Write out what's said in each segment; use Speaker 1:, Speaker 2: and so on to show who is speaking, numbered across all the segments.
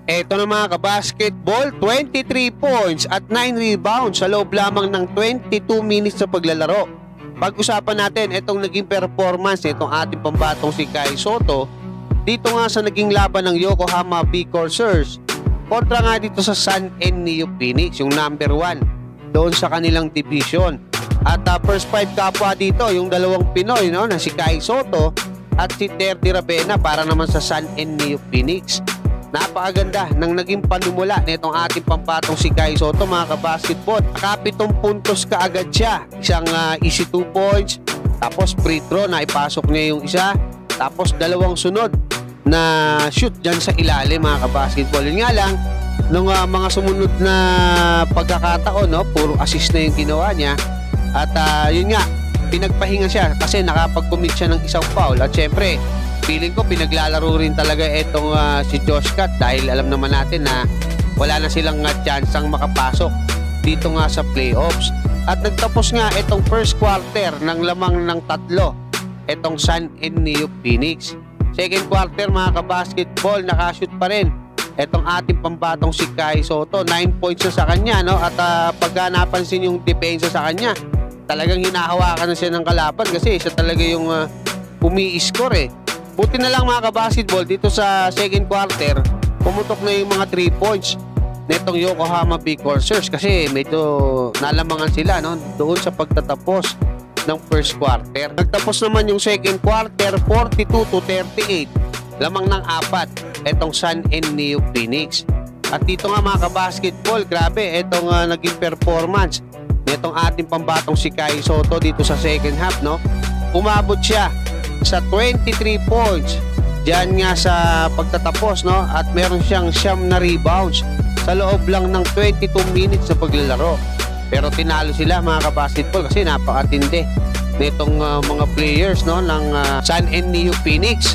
Speaker 1: Eto na mga kabasketball, 23 points at 9 rebounds sa loob lamang ng 22 minutes sa paglalaro. Pag-usapan natin itong naging performance nitong ating pambatong si Kai Sotto dito nga sa naging laban ng Yokohama B Corsairs kontra nga dito sa Sun and Neo Phoenix, yung number 1 doon sa kanilang division. At first five kapwa dito, yung dalawang Pinoy na si Kai Sotto at si Terdy Ravena para naman sa Sun and Neo Phoenix. Napakaganda ng naging panumula nitong ating pampatong si Kai Sotto mga kabasketball. Nakapitong puntos kaagad siya. Isang easy 2 points. Tapos free throw na ipasok niya yung isa. Tapos dalawang sunod na shoot dyan sa ilalim mga kabasketball. Yun nga lang, nung mga sumunod na pagkakataon, puro assist na yung ginawa niya. At yun nga, pinagpahinga siya kasi nakapag-commit siya ng isang foul. At syempre, feeling ko pinaglalaro rin talaga itong si Josh Cat dahil alam naman natin na wala na silang chance ang makapasok dito nga sa playoffs. At nagtapos nga itong first quarter ng lamang ng 3 itong Sun and Neo Phoenix. Second quarter mga kabasketball, nakashoot pa rin itong ating pambatong si Kai Sotto. 9 points na sa kanya, at pagka napansin yung depensa sa kanya, talagang hinahawakan na siya ng kalaban kasi siya talaga yung umi-score Buti na lang mga kabasketball dito sa second quarter, pumutok na yung mga 3 points nitong Yokohama B Corsairs kasi medyo nalamangan sila doon sa pagtatapos ng first quarter. Nagtapos naman yung second quarter 42-38, lamang ng 4 itong Sun and Neo Phoenix. At dito nga mga kabasketball, grabe itong naging performance nitong ating pambatong si Kai Sotto dito sa second half. Umabot siya sa 23 points diyan nga sa pagtatapos at meron siyang 9 na rebounds sa loob lang ng 22 minutes sa paglalaro. Pero tinalo sila mga kabasketball kasi napakatindi nitong mga players ng Sun and Neo Phoenix.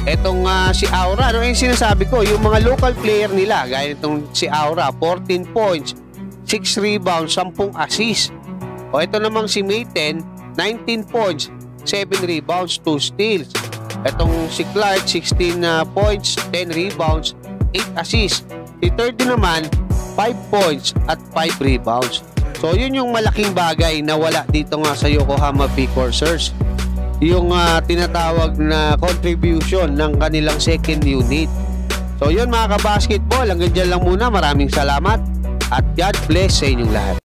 Speaker 1: Etong si Aura, yung sinasabi ko, yung mga local player nila gaya nitong si Aura, 14 points, 6 rebounds, 10 assists. O ito namang si Mayten, 19 points, 7 rebounds, 2 steals. Etong si Clark, 16 points, 10 rebounds, 8 assists. Si Terdy naman, 5 points at 5 rebounds. So yun yung malaking bagay na wala dito nga sa Yokohama B Corsairs. Yung tinatawag na contribution ng kanilang second unit. So yun mga kabasketball, hanggang dyan lang muna. Maraming salamat at God bless sa inyong lahat.